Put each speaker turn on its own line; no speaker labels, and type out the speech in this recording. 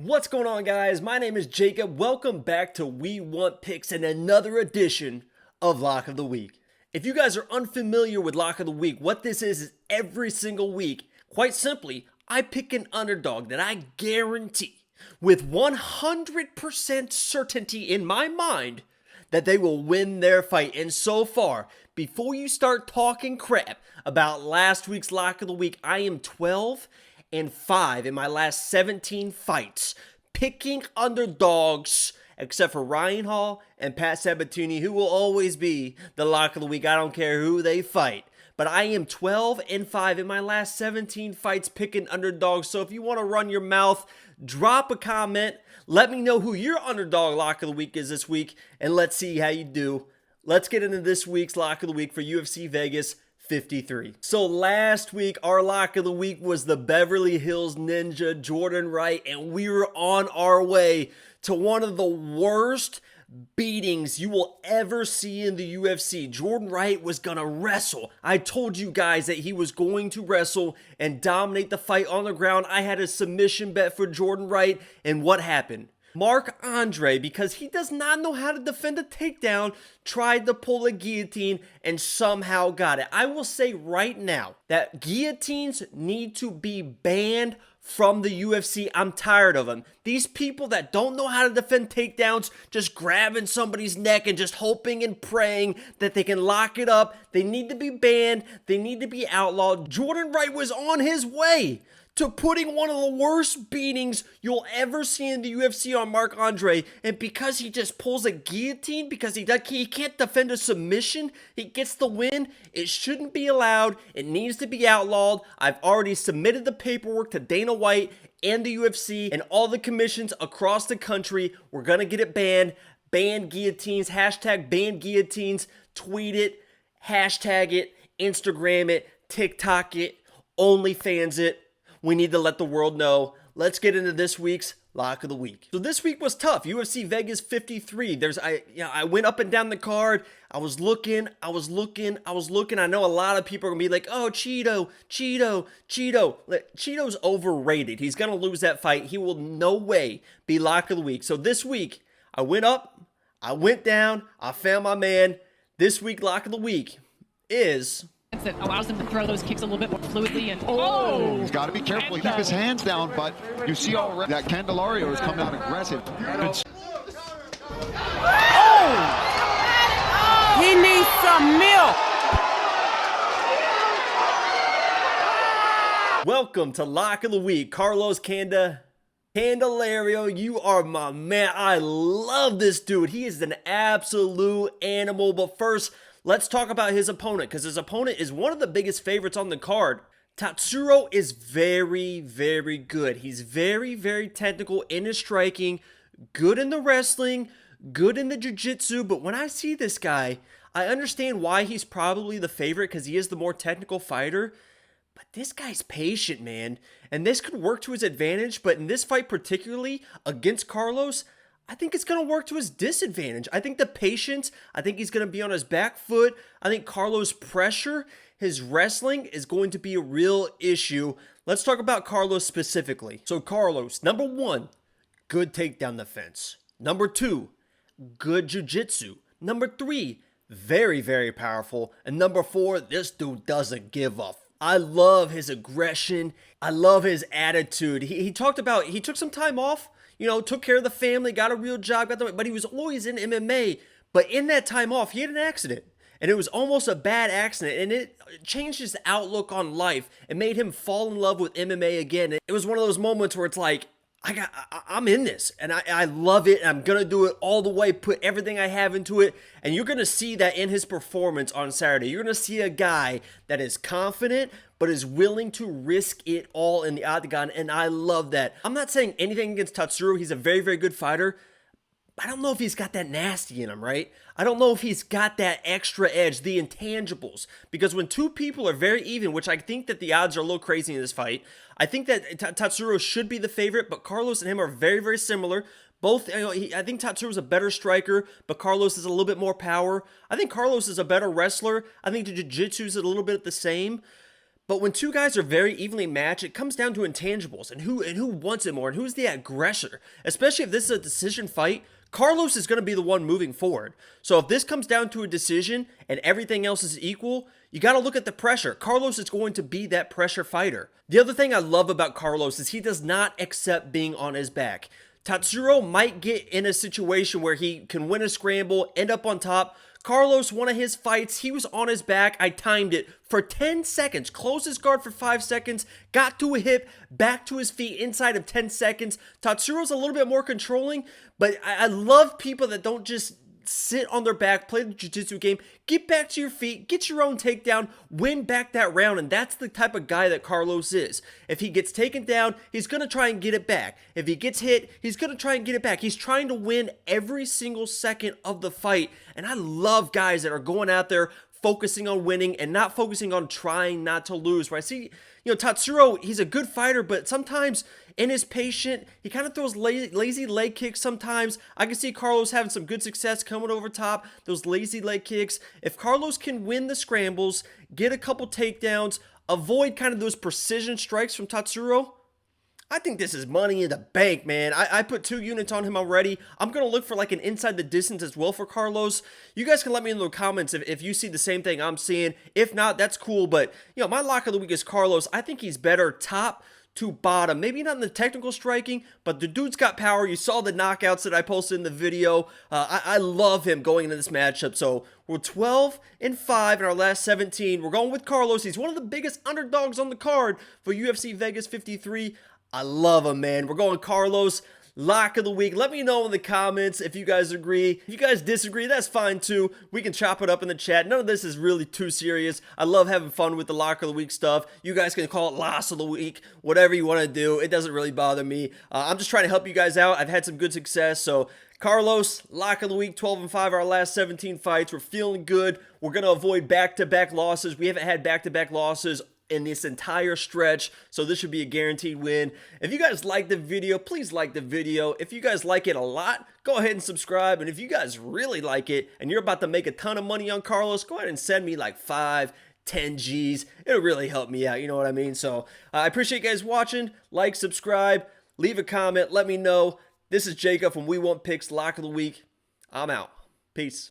What's going on, guys? My name is Jacob. Welcome back to We Want Picks and another edition of Lock of the Week. If you guys are unfamiliar with Lock of the Week, what this is every single week, quite simply, I pick an underdog that I guarantee with 100% certainty in my mind that they will win their fight. And so far, before you start talking crap about last week's Lock of the Week, I am 12-5 in my last 17 fights, picking underdogs, except for Ryan Hall and Pat Sabatini, who will always be the Lock of the Week. I don't care who they fight. But I am 12-5 in my last 17 fights picking underdogs. So if you want to run your mouth, drop a comment. Let me know who your underdog Lock of the Week is this week, and let's see how you do. Let's get into this week's Lock of the Week for UFC Vegas 53. So last week, our Lock of the Week was the Beverly Hills Ninja, Jordan Wright, and we were on our way to one of the worst beatings you will ever see in the UFC. Jordan Wright was gonna wrestle. I told you guys that he was going to wrestle and dominate the fight on the ground. I had a submission bet for Jordan Wright, and what happened? Marc-Andre, because he does not know how to defend a takedown, tried to pull a guillotine and somehow got it. I will say right now that guillotines need to be banned from the UFC. I'm tired of them. These people that don't know how to defend takedowns, just grabbing somebody's neck and just hoping and praying that they can lock it up. They need to be banned. They need to be outlawed. Jordan Wright was on his way to putting one of the worst beatings you'll ever see in the UFC on Marc-Andre, and because he just pulls a guillotine, because he can't defend a submission, he gets the win. It shouldn't be allowed. It needs to be outlawed. I've already submitted the paperwork to Dana White and the UFC and all the commissions across the country. We're gonna get it banned. Ban guillotines, hashtag ban guillotines, tweet it, hashtag it, Instagram it, TikTok it, OnlyFans it. We need to let the world know. Let's get into this week's Lock of the Week. So this week was tough. UFC Vegas 53. I went up and down the card. I was looking. I know a lot of people are gonna be like, "Oh, Cheeto. Cheeto's overrated. He's gonna lose that fight. He will no way be Lock of the Week." So this week, I went up, I went down, I found my man. This week, Lock of the Week is
that allows him to throw those kicks a little bit more fluidly. And
he's got to be careful. Keep his hands down, but you see already that Candelario is coming out aggressive.
He needs some milk.
Welcome to Lock of the Week. Carlos Candelario, you are my man. I love this dude. He is an absolute animal. But first, let's talk about his opponent, because his opponent is one of the biggest favorites on the card. Tatsuro is very, very good. He's very, very technical in his striking, good in the wrestling, good in the jiu-jitsu. But when I see this guy, I understand why he's probably the favorite, because he is the more technical fighter. But this guy's patient, man. And this could work to his advantage. But in this fight particularly against Carlos, I think it's going to work to his disadvantage. I think the patience, I think he's going to be on his back foot. I think Carlos' pressure, his wrestling is going to be a real issue. Let's talk about Carlos specifically. So Carlos, number one, good takedown defense. Number two, good jiu-jitsu. Number three, very, very powerful. And number four, this dude doesn't give a I love his aggression. I love his attitude. He talked about, he took some time off, took care of the family, got a real job, but he was always in MMA. But in that time off, he had an accident. And it was almost a bad accident. And it changed his outlook on life. It made him fall in love with MMA again. It was one of those moments where it's like, I'm in this. And I love it. And I'm going to do it all the way, put everything I have into it. And you're going to see that in his performance on Saturday. You're going to see a guy that is confident, but is willing to risk it all in the octagon, and I love that. I'm not saying anything against Tatsuro. He's a very, very good fighter. I don't know if he's got that nasty in him, right? I don't know if he's got that extra edge, the intangibles. Because when two people are very even, which I think that the odds are a little crazy in this fight, I think that Tatsuro should be the favorite, but Carlos and him are very, very similar. Both, I think Tatsuro's a better striker, but Carlos is a little bit more power. I think Carlos is a better wrestler. I think the jiu-jitsu is a little bit the same. But when two guys are very evenly matched, it comes down to intangibles and who wants it more and who's the aggressor. Especially if this is a decision fight, Carlos is going to be the one moving forward. So if this comes down to a decision and everything else is equal, you got to look at the pressure. Carlos is going to be that pressure fighter. The other thing I love about Carlos is he does not accept being on his back. Tatsuro might get in a situation where he can win a scramble, end up on top. Carlos, one of his fights, he was on his back. I timed it for 10 seconds. Closed his guard for 5 seconds. Got to a hip, back to his feet inside of 10 seconds. Tatsuro's a little bit more controlling, but I love people that don't just sit on their back, play the jiu-jitsu game, get back to your feet, get your own takedown, win back that round, and that's the type of guy that Carlos is. If he gets taken down, he's going to try and get it back. If he gets hit, he's going to try and get it back. He's trying to win every single second of the fight, and I love guys that are going out there focusing on winning and not focusing on trying not to lose. Right? I see, Tatsuro, he's a good fighter, but sometimes in his patient, he kind of throws lazy leg kicks sometimes. I can see Carlos having some good success coming over top, those lazy leg kicks. If Carlos can win the scrambles, get a couple takedowns, avoid kind of those precision strikes from Tatsuro, I think this is money in the bank, man. I put 2 units on him already. I'm going to look for like an inside the distance as well for Carlos. You guys can let me know in the comments if you see the same thing I'm seeing. If not, that's cool. But, my lock of the week is Carlos. I think he's better top to bottom. Maybe not in the technical striking, but the dude's got power. You saw the knockouts that I posted in the video. I love him going into this matchup. So we're 12-5 in our last 17. We're going with Carlos. He's one of the biggest underdogs on the card for UFC Vegas 53. I love him, man. We're going Carlos, lock of the week. Let me know in the comments if you guys agree. If you guys disagree, that's fine too. We can chop it up in the chat. None of this is really too serious. I love having fun with the lock of the week stuff. You guys can call it loss of the week, whatever you want to do. It doesn't really bother me. I'm just trying to help you guys out. I've had some good success, so Carlos, lock of the week, 12-5 our last 17 fights. We're feeling good. We're going to avoid back-to-back losses. We haven't had back-to-back losses in this entire stretch, so this should be a guaranteed win. If you guys like the video, please like the video. If you guys like it a lot, go ahead and subscribe. And if you guys really like it and you're about to make a ton of money on Carlos, go ahead and send me like 5-10 G's. It'll really help me out, you know what I mean? So I appreciate you guys watching. Like, subscribe, leave a comment, let me know. This is Jacob from We Want Picks, lock of the week. I'm out. Peace.